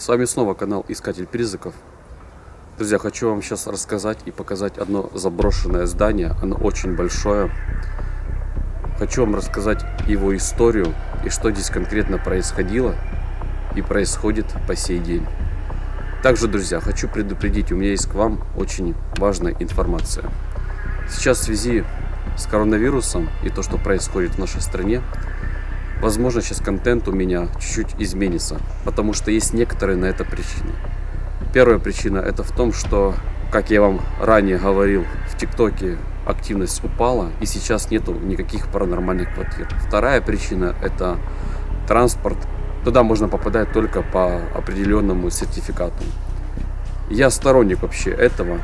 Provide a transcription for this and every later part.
С вами снова канал Искатель Призраков. Друзья, хочу вам сейчас рассказать и показать одно заброшенное здание. Оно очень большое. Хочу вам рассказать его историю и что здесь конкретно происходило и происходит по сей день. Также, друзья, хочу предупредить, у меня есть к вам очень важная информация. Сейчас в связи с коронавирусом и то, что происходит в нашей стране, возможно, сейчас контент у меня чуть-чуть изменится, потому что есть некоторые на это причины. Первая причина это в том, что, как я вам ранее говорил, в ТикТоке активность упала и сейчас нету никаких паранормальных квартир. Вторая причина это транспорт. Туда можно попадать только по определенному сертификату. Я сторонник вообще этого.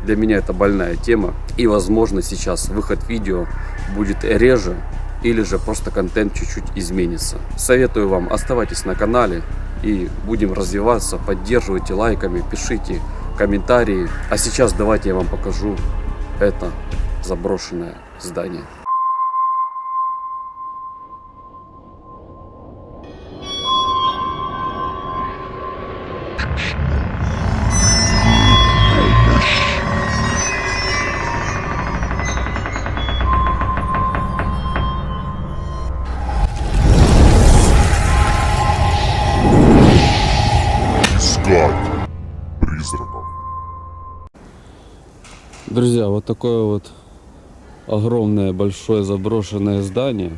Для меня это больная тема. И возможно сейчас выход видео будет реже. Или же просто контент чуть-чуть изменится. Советую вам, оставайтесь на канале и будем развиваться. Поддерживайте лайками, пишите комментарии. А сейчас давайте я вам покажу это заброшенное здание. Призраков. Друзья, вот такое вот огромное большое заброшенное здание.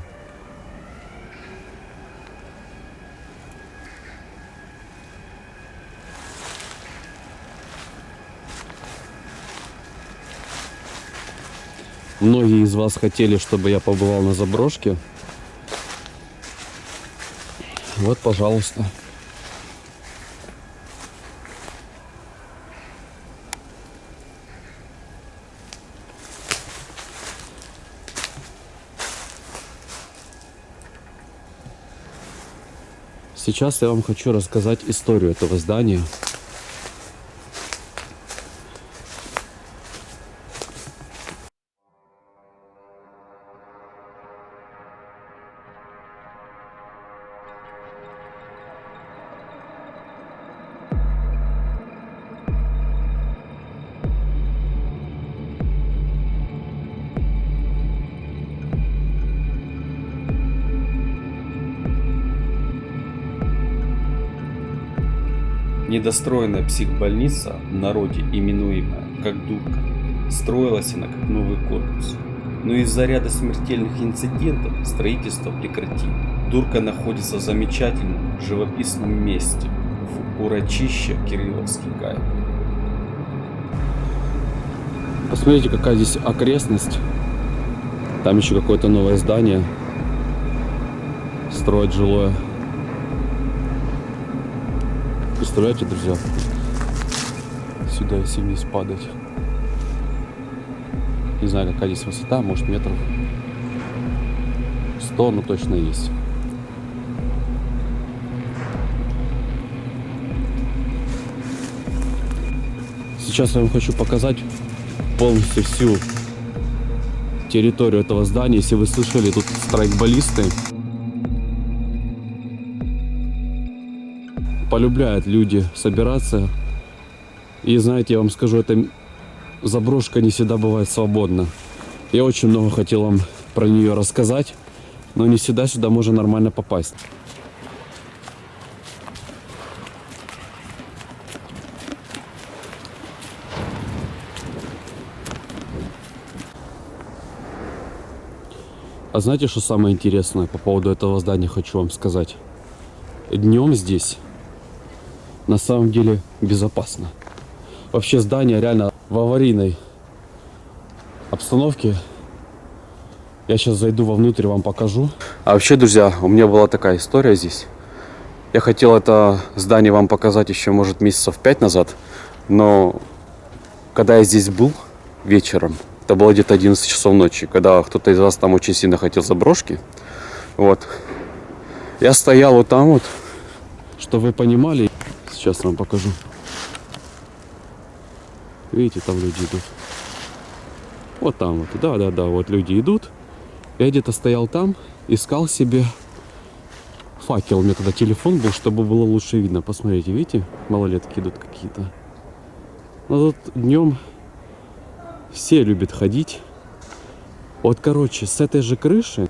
Многие из вас хотели, чтобы я побывал на заброшке. Вот, пожалуйста. Сейчас я вам хочу рассказать историю этого здания. Недостроенная психбольница, в народе именуемая как Дурка, строилась она как новый корпус. Но из-за ряда смертельных инцидентов строительство прекратили. Дурка находится в замечательном живописном месте в урочище Кирилловский гай. Посмотрите, какая здесь окрестность. Там еще какое-то новое здание. Строят жилое. Представляете, друзья, сюда если вниз падать. Не знаю, какая здесь высота, может метров 100, но точно есть. Сейчас я вам хочу показать полностью всю территорию этого здания. Если вы слышали, тут страйкболисты. Полюбляют люди собираться. И знаете, я вам скажу, эта заброшка не всегда бывает свободна. Я очень много хотел вам про нее рассказать, но не всегда сюда можно нормально попасть. А знаете, что самое интересное по поводу этого здания хочу вам сказать? Днем здесь на самом деле безопасно. Вообще здание реально в аварийной обстановке. Я сейчас зайду вовнутрь, вам покажу. А вообще, друзья, у меня была такая история здесь. Я хотел это здание вам показать еще, может, месяцев 5 назад. Но когда я здесь был вечером, это было где-то 11 часов ночи, когда кто-то из вас там очень сильно хотел заброшки. Вот. Я стоял вот там вот, чтобы вы понимали. Сейчас вам покажу. Видите, там люди идут. Вот там вот. Да, вот люди идут. Я где-то стоял там, искал себе факел. У меня тогда телефон был, чтобы было лучше видно. Посмотрите, видите, малолетки идут какие-то. Но тут днем все любят ходить. Вот, короче, с этой же крыши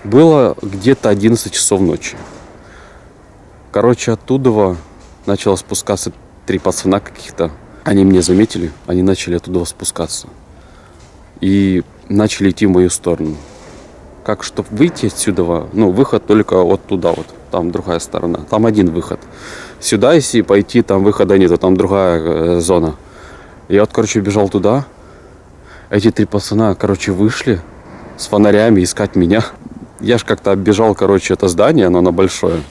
было где-то 11 часов ночи. Короче, оттуда начало спускаться 3 пацана каких-то. Они меня заметили, они начали оттуда спускаться. И начали идти в мою сторону. Как, чтобы выйти отсюда, ну, выход только вот туда вот. Там другая сторона. Там один выход. Сюда, если пойти, там выхода нету, там другая зона. Я вот, короче, бежал туда. Эти 3 пацана, короче, вышли с фонарями искать меня. Я ж как-то оббежал, короче, это здание, оно большое.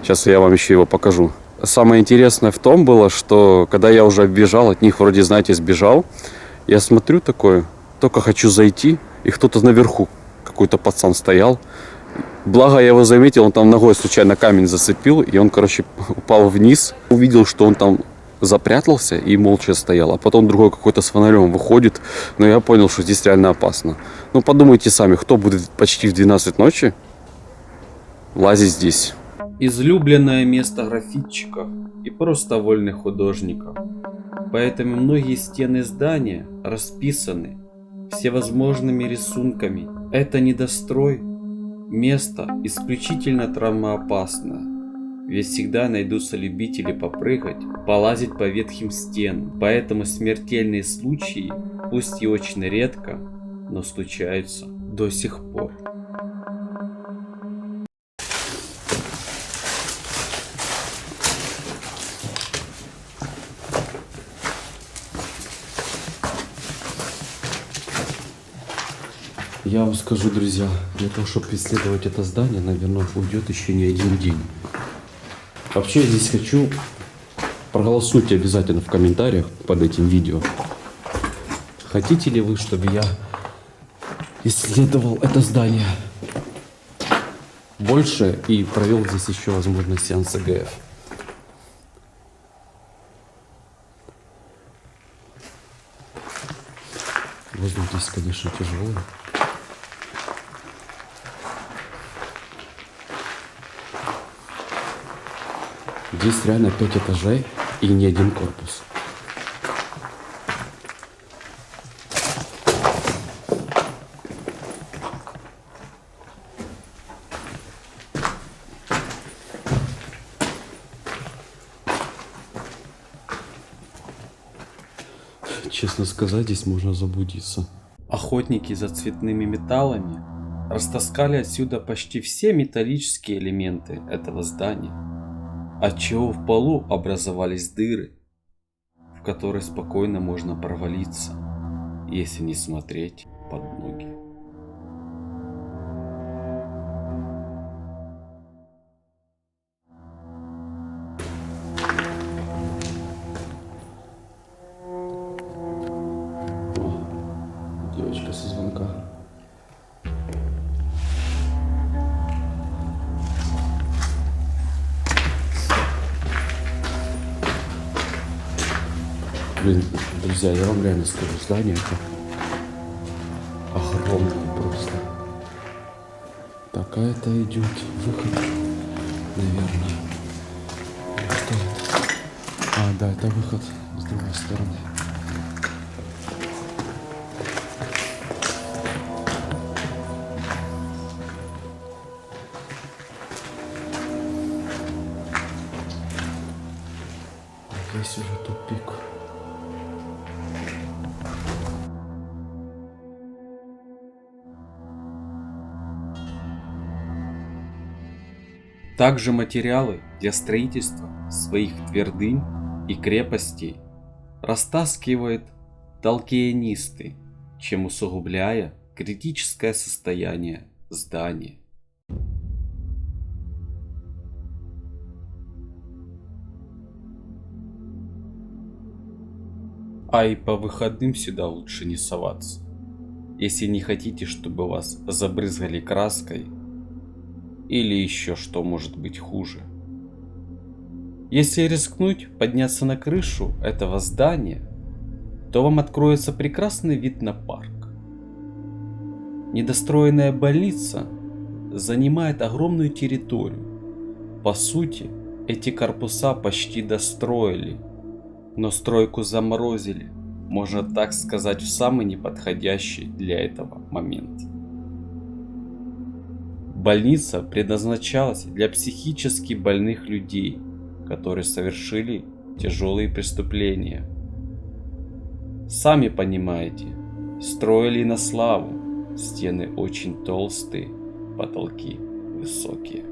Сейчас я вам еще его покажу. Самое интересное в том было, что когда я уже оббежал, от них вроде, знаете, сбежал. Я смотрю такое, только хочу зайти, и кто-то наверху, какой-то пацан стоял. Благо я его заметил, он там ногой случайно камень зацепил, и он, короче, упал вниз. Увидел, что он там запрятался и молча стоял. А потом другой какой-то с фонарем выходит. Но я понял, что здесь реально опасно. Ну, подумайте сами, кто будет почти в 12 ночи лазить здесь? Излюбленное место граффитчиков и просто вольных художников. Поэтому многие стены здания расписаны всевозможными рисунками. Это недострой, место исключительно травмоопасное. Ведь всегда найдутся любители попрыгать, полазить по ветхим стенам. Поэтому смертельные случаи, пусть и очень редко, но случаются до сих пор. Я вам скажу, друзья, для того, чтобы исследовать это здание, наверное, уйдет еще не один день. Вообще, я здесь хочу... Проголосуйте обязательно в комментариях под этим видео. Хотите ли вы, чтобы я исследовал это здание больше и провел здесь еще, возможно, сеанс ЭГФ? Воздух здесь, конечно, тяжелый. Здесь реально 5 этажей и не один корпус. Честно сказать, здесь можно заблудиться. Охотники за цветными металлами растаскали отсюда почти все металлические элементы этого здания, отчего в полу образовались дыры, в которые спокойно можно провалиться, если не смотреть под ноги. Девочка со звонка. Блин, друзья, я вам реально скажу, здание это огромное просто. Так, а это идет выход, наверное. Что это? А, да, это выход с другой стороны. Здесь уже тупик. Также материалы для строительства своих твердынь и крепостей растаскивают толкиенисты, чем усугубляя критическое состояние здания. А и по выходным сюда лучше не соваться, если не хотите, чтобы вас забрызгали краской или еще что может быть хуже. Если рискнуть подняться на крышу этого здания, то вам откроется прекрасный вид на парк. Недостроенная больница занимает огромную территорию. По сути, эти корпуса почти достроили, но стройку заморозили, можно так сказать, в самый неподходящий для этого момент. Больница предназначалась для психически больных людей, которые совершили тяжелые преступления. Сами понимаете, строили на славу, стены очень толстые, потолки высокие.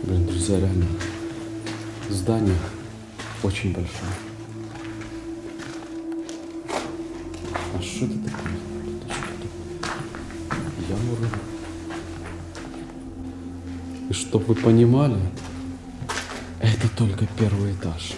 Блин, друзья, реально, здание очень большое. А что это такое? Ямура. И чтоб вы понимали, это только первый этаж.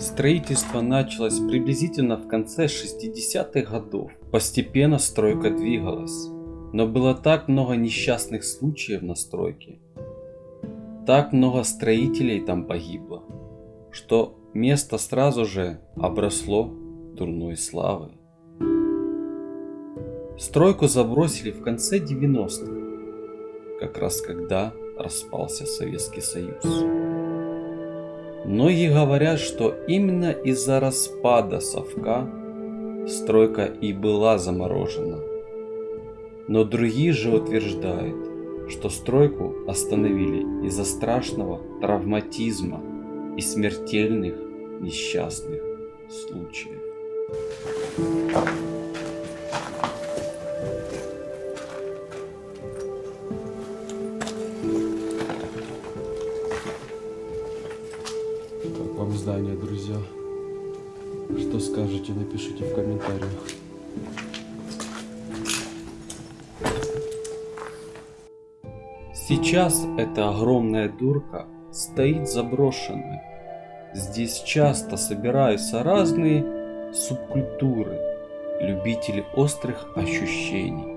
Строительство началось приблизительно в конце 60-х годов. Постепенно стройка двигалась, но было так много несчастных случаев на стройке, так много строителей там погибло, что место сразу же обросло дурной славой. Стройку забросили в конце 90-х, как раз когда распался Советский Союз. Многие говорят, что именно из-за распада совка стройка и была заморожена. Но другие же утверждают, что стройку остановили из-за страшного травматизма и смертельных несчастных случаев. Как вам здание, друзья? Что скажете, напишите в комментариях. Сейчас эта огромная дурка стоит заброшенной. Здесь часто собираются разные субкультуры, любители острых ощущений.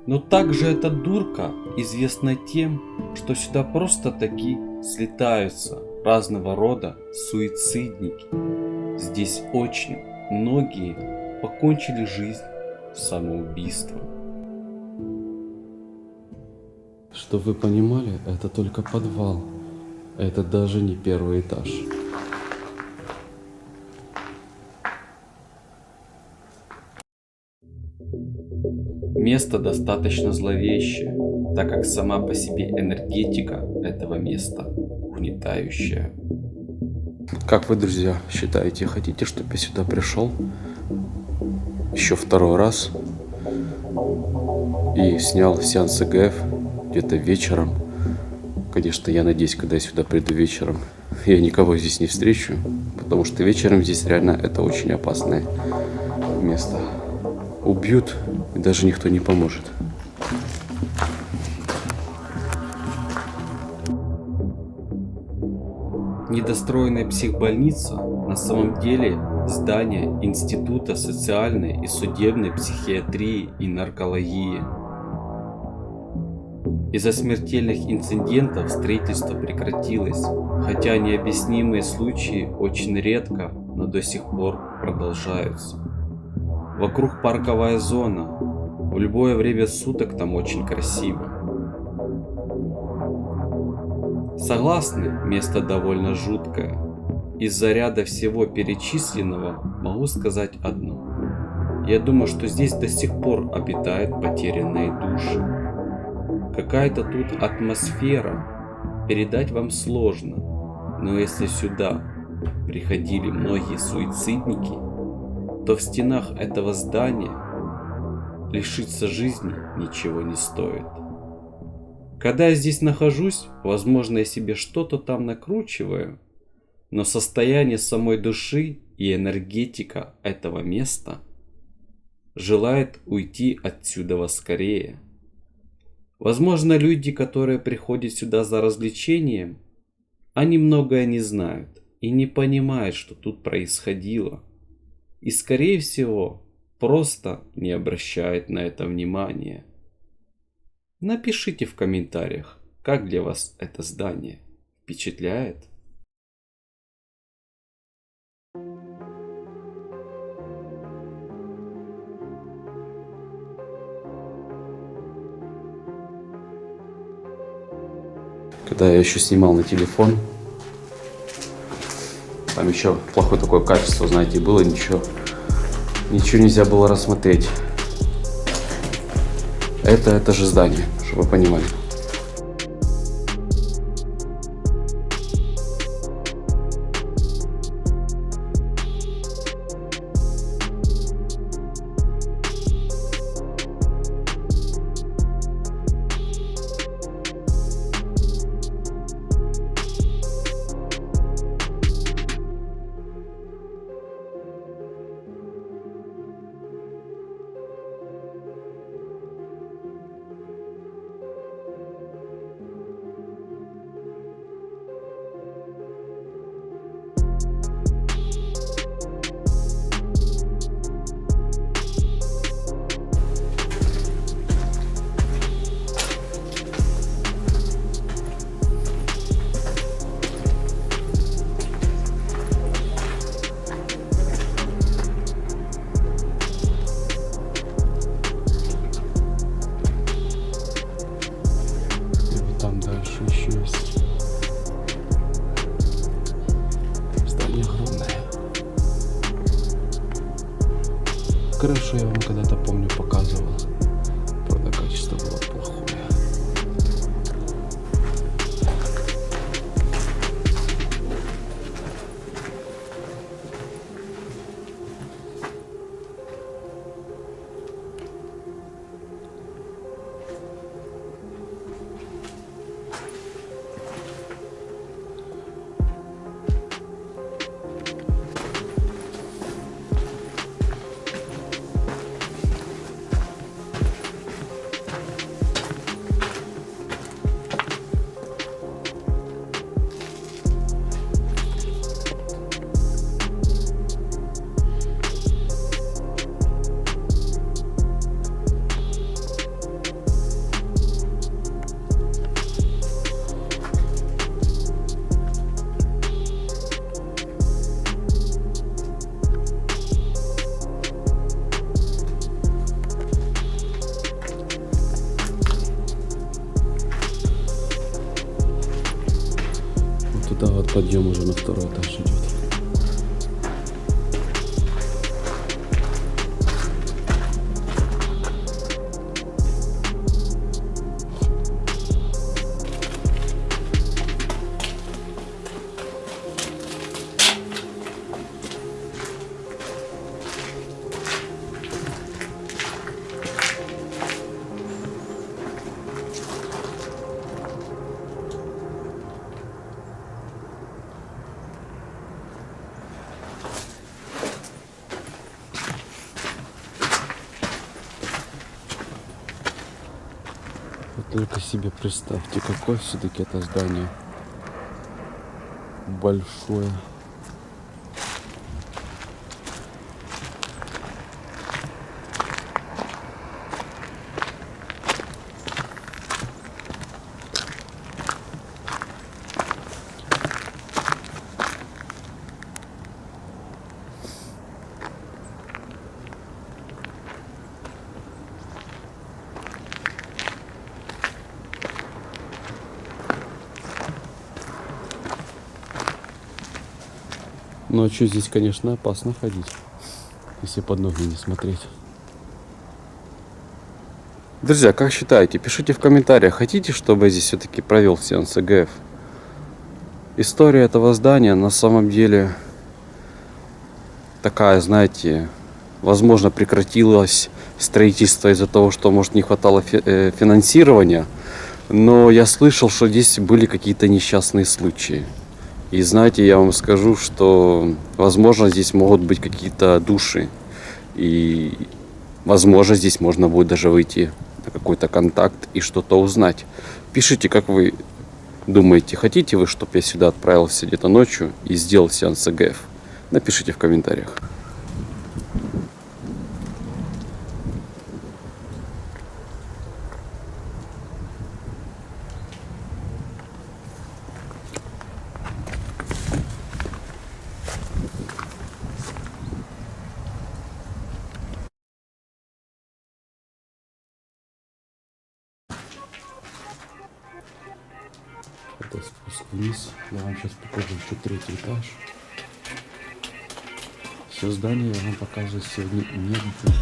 Но также эта дурка известна тем, что сюда просто-таки слетаются разного рода суицидники. Здесь очень многие покончили жизнь самоубийством. Чтобы вы понимали, это только подвал. Это даже не первый этаж. Место достаточно зловещее, так как сама по себе энергетика этого места угнетающая. Как вы, друзья, считаете, хотите, чтобы я сюда пришел еще второй раз и снял сеанс ЭГФ где-то вечером? Конечно, я надеюсь, когда я сюда приду вечером, я никого здесь не встречу, потому что вечером здесь реально это очень опасное место. Убьют, и даже никто не поможет. Недостроенная психбольница на самом деле здание Института социальной и судебной психиатрии и наркологии. Из-за смертельных инцидентов строительство прекратилось, хотя необъяснимые случаи очень редко, но до сих пор продолжаются. Вокруг парковая зона, в любое время суток там очень красиво. Согласны, место довольно жуткое. Из-за ряда всего перечисленного могу сказать одно. Я думаю, что здесь до сих пор обитают потерянные души. Какая-то тут атмосфера, передать вам сложно, но если сюда приходили многие суицидники, то в стенах этого здания лишиться жизни ничего не стоит. Когда я здесь нахожусь, возможно, я себе что-то там накручиваю, но состояние самой души и энергетика этого места желает уйти отсюда скорее. Возможно, люди, которые приходят сюда за развлечением, они многое не знают и не понимают, что тут происходило. И, скорее всего, просто не обращают на это внимания. Напишите в комментариях, как для вас это здание впечатляет. Когда я еще снимал на телефон, там еще плохое такое качество, знаете, было, ничего нельзя было рассмотреть. Это же здание, чтобы вы понимали. Там дальше еще есть здание огромное. Крышу я вам когда-то, помню, показывал. Правда, качество было плохое. Туда вот подъем уже на второй этаж идет. Вот только себе представьте, какое все-таки это здание большое. Ночью здесь, конечно, опасно ходить, если под ноги не смотреть. Друзья, как считаете? Пишите в комментариях, хотите, чтобы я здесь все-таки провел сеанс ЭГФ? История этого здания на самом деле такая, знаете, возможно, прекратилось строительство из-за того, что, может, не хватало финансирования. Но я слышал, что здесь были какие-то несчастные случаи. И знаете, я вам скажу, что, возможно, здесь могут быть какие-то души. И, возможно, здесь можно будет даже выйти на какой-то контакт и что-то узнать. Пишите, как вы думаете, хотите вы, чтобы я сюда отправился где-то ночью и сделал сеанс ЭГФ? Напишите в комментариях. Это спуск вниз. Я вам сейчас покажу еще третий этаж. Все здание я вам показываю сегодня не буду.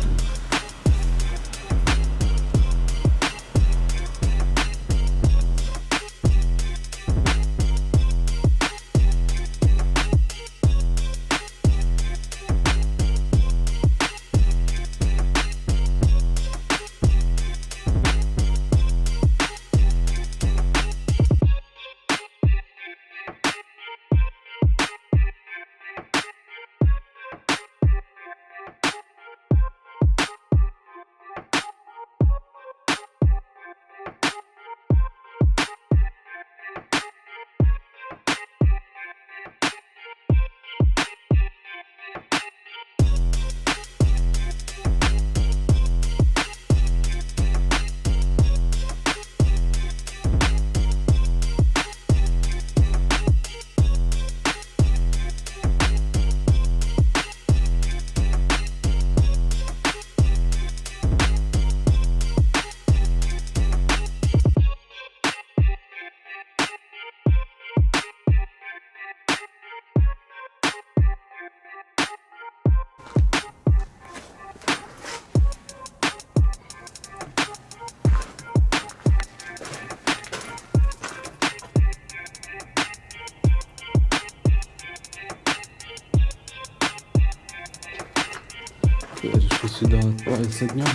Я решил сюда отправиться днем,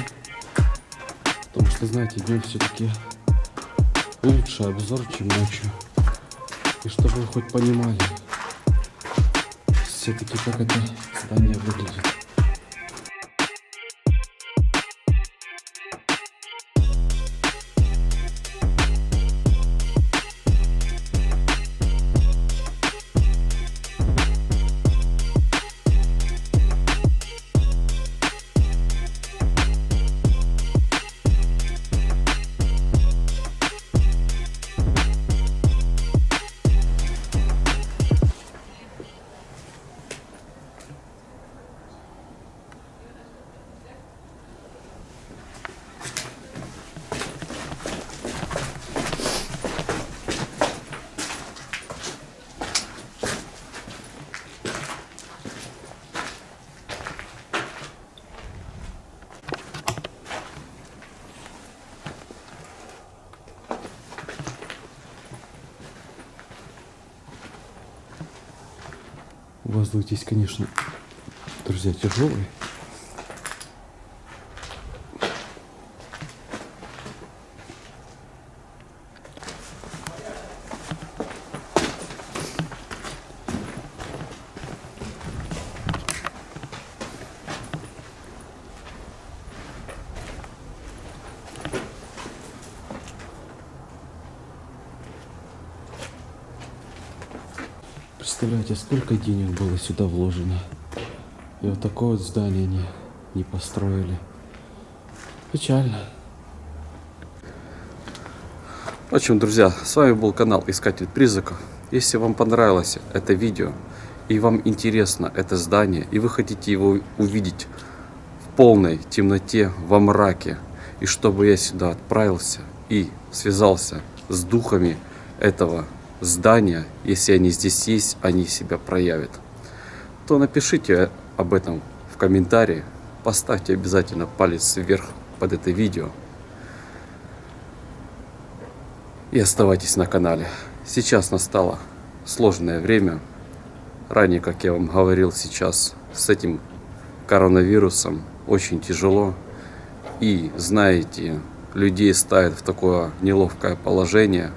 потому что, знаете, днем все-таки лучше обзор, чем ночью. И чтобы вы хоть понимали, все-таки как это здание выглядит. Воздух здесь, конечно, друзья, тяжелый. Представляете, сколько денег было сюда вложено. И вот такое вот здание не построили. Печально. В общем, друзья, с вами был канал Искатель Призраков. Если вам понравилось это видео, и вам интересно это здание, и вы хотите его увидеть в полной темноте, во мраке, и чтобы я сюда отправился и связался с духами этого здания, если они здесь есть, они себя проявят, то напишите об этом в комментарии, поставьте обязательно палец вверх под это видео и оставайтесь на канале. Сейчас настало сложное время. Ранее, как я вам говорил, сейчас с этим коронавирусом очень тяжело. И, знаете, людей ставят в такое неловкое положение.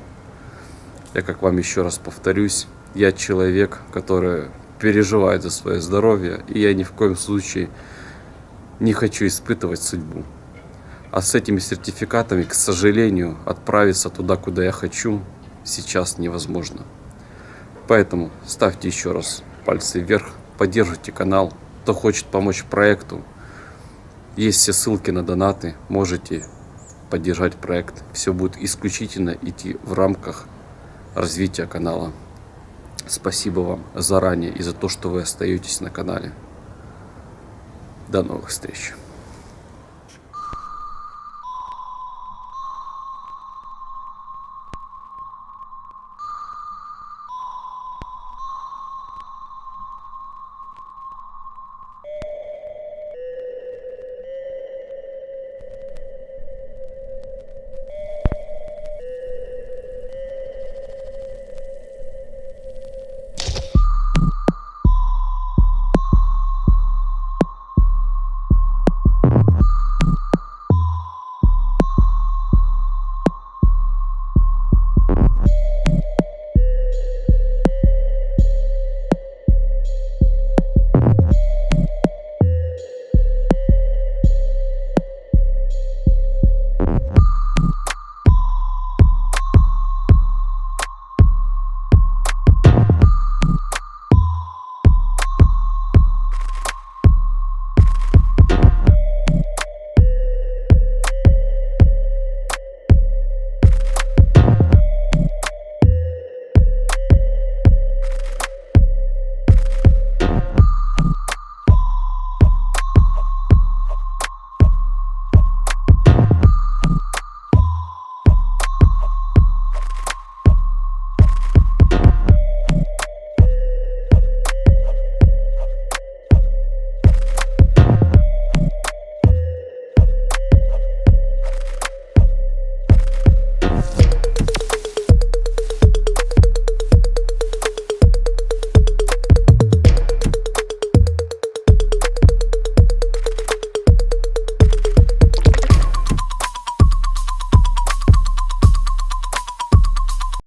Я как вам еще раз повторюсь, я человек, который переживает за свое здоровье, и я ни в коем случае не хочу испытывать судьбу. А с этими сертификатами, к сожалению, отправиться туда, куда я хочу, сейчас невозможно. Поэтому ставьте еще раз пальцы вверх, поддержите канал. Кто хочет помочь проекту, есть все ссылки на донаты, можете поддержать проект. Все будет исключительно идти в рамках развития канала. Спасибо вам заранее и за то, что вы остаетесь на канале. До новых встреч.